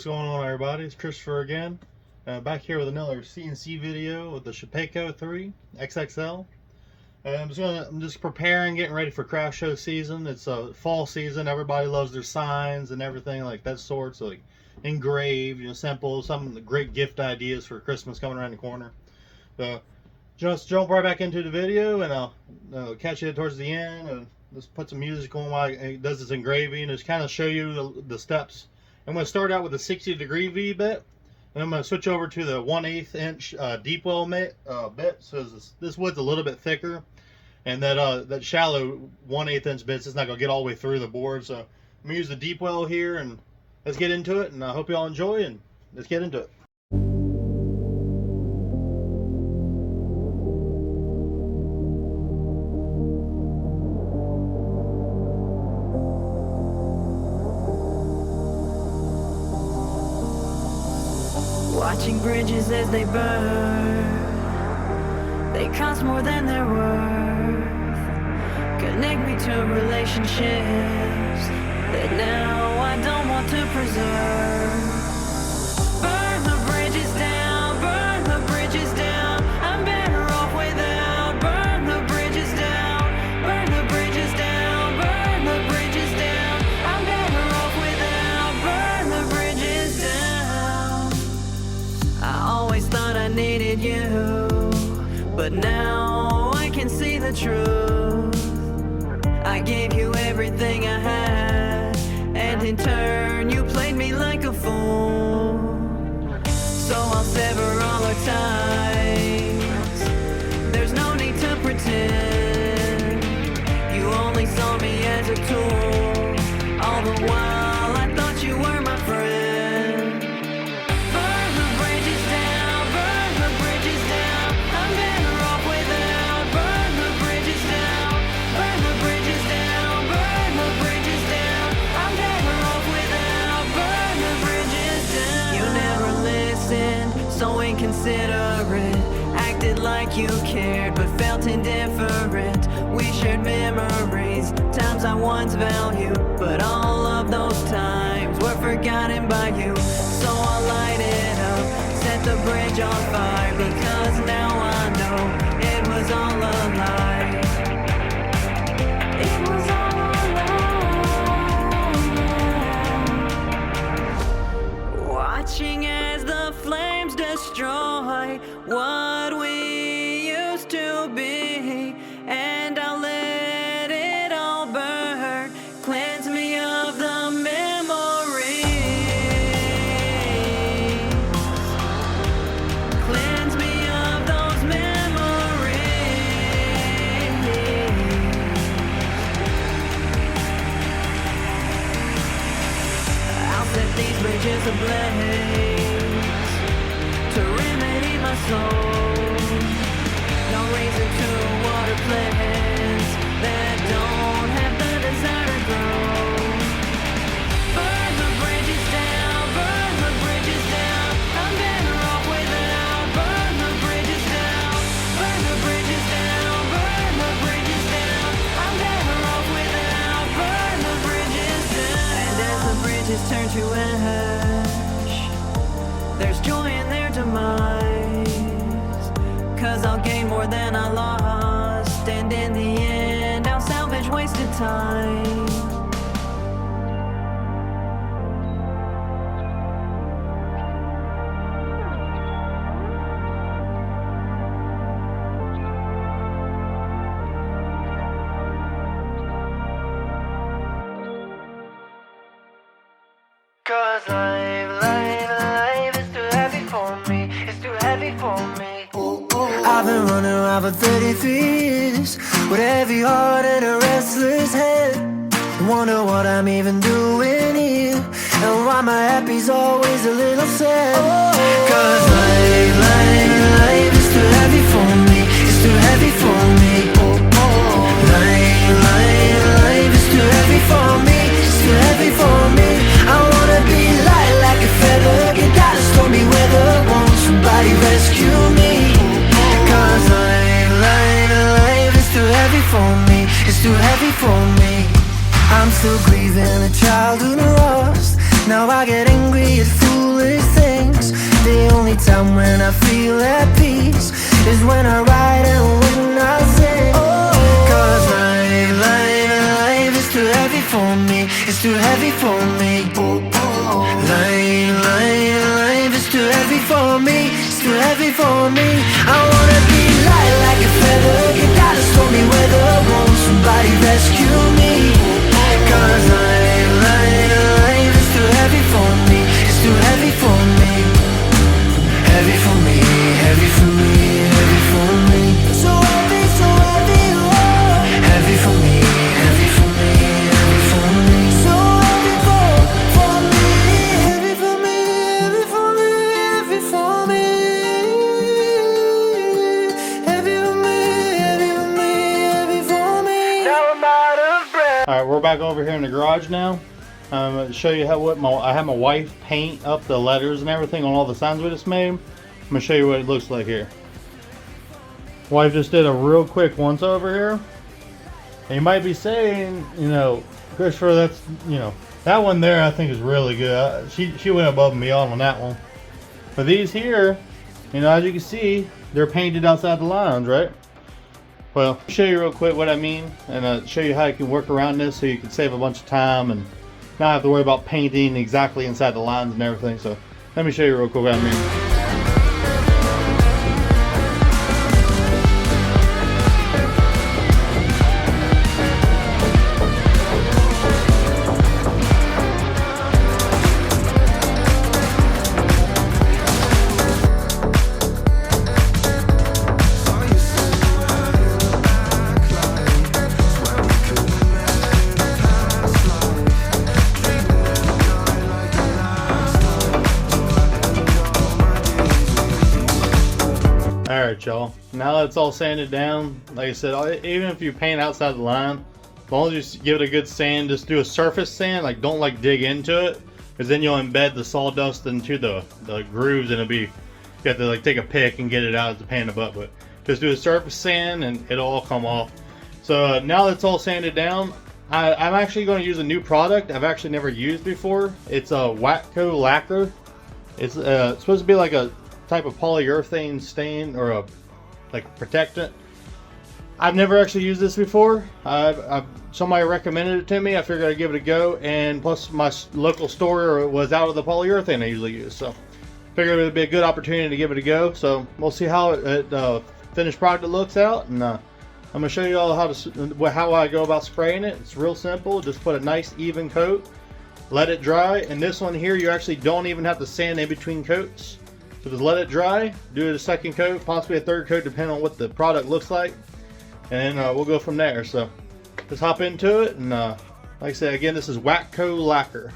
what's going on, everybody? It's Christopher again, back here with another CNC video with the Shapeco 3 XXL. I'm just preparing, getting ready for craft show season. It's a fall season. Everybody loves their signs and everything like that sort. So like engraved, simple, some great gift ideas for Christmas coming around the corner. So just jump right back into the video, and I'll catch you towards the end, and just put some music on while it does this engraving, and just kind of show you the steps. I'm going to start out with a 60-degree V bit, and I'm going to switch over to the 1/8 inch deep well bit. So this wood's a little bit thicker, and that shallow 1/8 inch bits is not going to get all the way through the board. So I'm going to use the deep well here, and let's get into it. And I hope you all enjoy, and let's get into it. Watching bridges as they burn, they cost more than they're worth. Connect me to relationships that now I don't want to preserve. Burn the bridges down, burn the bridges down. I'm better off without. Burn the bridges down, burn the bridges down, burn the bridges down. I'm better off without. Burn the bridges down. I always thought I needed you, but now I can see the truth. I gave you everything I had, and in turn you played me like a fool. So I'll sever all our ties. There's no need to pretend. You only saw me as a tool. All the while I thought you were my friend. So inconsiderate, acted like you cared but felt indifferent. We shared memories, times I once valued, but all of those times were forgotten by you. So I'll light it up, set the bridge on fire, because now I know it was all a lie. It was all a lie. Watching as the flames destroy what we used to be, and I'll let it all burn. Cleanse me of the memories. Cleanse me of those memories. I'll set these bridges ablaze to remedy my soul. No reason to water plants that don't have the desire to grow. Burn the bridges down, burn the bridges down. I'm better off without. Burn the bridges down, burn the bridges down, burn the bridges down. I'm better off without. Burn the bridges down. And as the bridges turn to ash, there's joy in their demise, 'cause I'll gain more than I lost, and in the end I'll salvage wasted time. Cause life is too heavy for me. It's too heavy for me. I've been running around for 33 years with a heavy heart and a restless head. Wonder what I'm even doing here, and why my happy's always a little sad. Cause life is too heavy for me. It's too heavy for me. Life is too heavy for me. It's too heavy for me. I wanna be light like a feather, get out of stormy weather. Won't somebody rescue me? Cause life is too heavy for me. It's too heavy for me. I'm still grieving a childhood lost. Now I get angry at fools time when I feel at peace is when I write and when I sing. Cause life is too heavy for me. It's too heavy for me. Life is too heavy for me. It's too heavy for me. I wanna be light like a feather. You gotta slow me weather. Won't somebody rescue me? Cause life is too heavy for me. It's too heavy for me. Heavy for me, heavy for me, heavy for me. So heavy, oh. Heavy for me, heavy for me, heavy for me. So heavy for me. Heavy for me, heavy for me, heavy for me. Heavy for me, heavy for me, heavy for me. Now I'm out of breath. Alright, we're back over here in the garage now. To show you how I had my wife paint up the letters and everything on all the signs we just made. I'm gonna show you what it looks like here. Wife just did a real quick once over here. And you might be saying, you know, Christopher, that's, you know, that one there I think is really good. She went above and beyond on that one. But these here, you know, as you can see, they're painted outside the lines, right? Well, I'll show you real quick what I mean, and show you how you can work around this so you can save a bunch of time and not have to worry about painting exactly inside the lines and everything. So let me show you real quick what I mean. Alright y'all, now that it's all sanded down, like I said, even if you paint outside the line, as long as you just give it a good sand, just do a surface sand, like don't like dig into it, because then you'll embed the sawdust into the grooves and it'll be, you have to like take a pick and get it out as a pain in the butt, but just do a surface sand and it'll all come off. So now that it's all sanded down, I'm actually going to use a new product I've actually never used before. It's a Watco lacquer. It's supposed to be like a type of polyurethane stain or a like protectant. I've never actually used this before. Somebody recommended it to me. I figured I'd give it a go, and plus my local store was out of the polyurethane I usually use, so figured it would be a good opportunity to give it a go. So we'll see how it finished product looks out, and I'm gonna show you all how I go about spraying it. It's real simple. Just put a nice even coat, let it dry, and this one here you actually don't even have to sand in between coats. So just let it dry, do it a second coat, possibly a third coat depending on what the product looks like, and we'll go from there. So just hop into it, and like I said, again, this is Watco lacquer.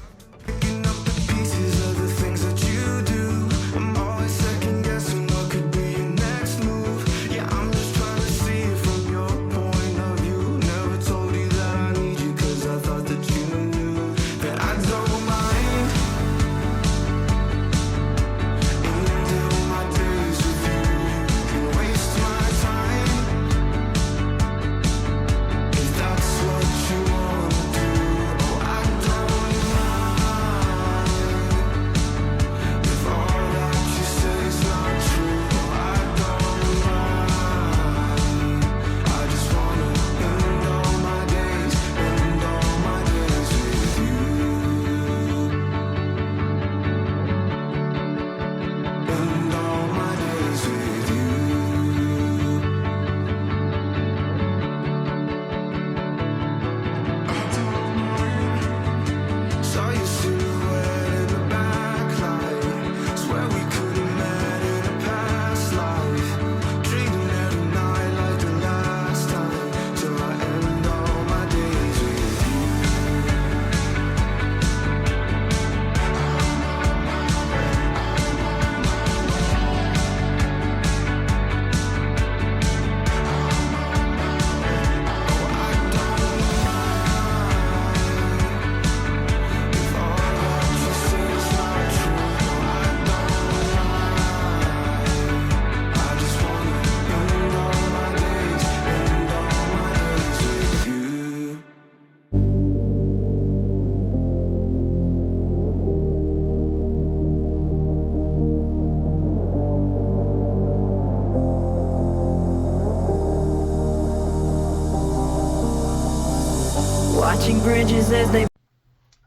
edges as they.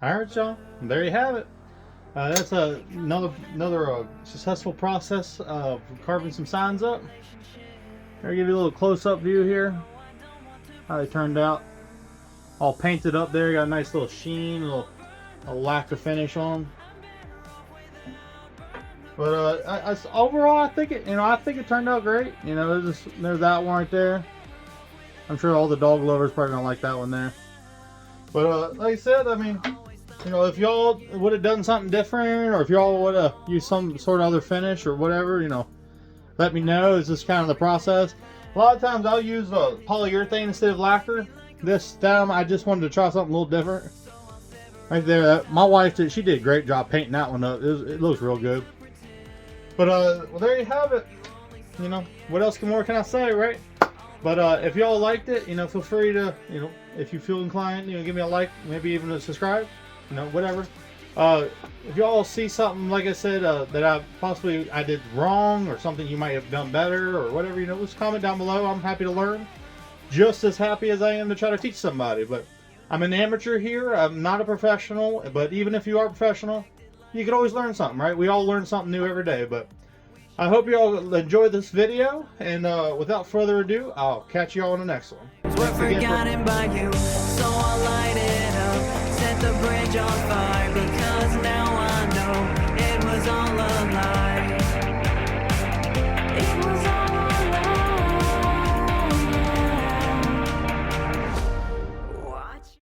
Alright, y'all, there you have it. That's another successful process of carving some signs up. I'll give you a little close-up view here, how they turned out. All painted up there, got a nice little sheen, a lack of finish on them. But overall, I think it turned out great. You know, there's that one right there. I'm sure all the dog lovers probably don't like that one there. But like I said, I mean, you know, if y'all would have done something different, or if y'all would have used some sort of other finish or whatever, you know, let me know. It's just kind of the process. A lot of times I'll use polyurethane instead of lacquer. This time I just wanted to try something a little different. Right there, my wife she did a great job painting that one up. It looks real good. But well, there you have it. You know, what else more can I say, right? But if y'all liked it, you know, feel free to, you know, if you feel inclined, you know, give me a like, maybe even a subscribe, you know, whatever. If y'all see something, like I said, that I did wrong, or something you might have done better, or whatever, you know, just comment down below. I'm happy to learn. Just as happy as I am to try to teach somebody. But I'm an amateur here. I'm not a professional. But even if you are a professional, you can always learn something, right? We all learn something new every day. But I hope you all enjoyed this video. And without further ado, I'll catch you all in the next one. We're forgotten by you, so I'll light it up, set the bridge on fire, because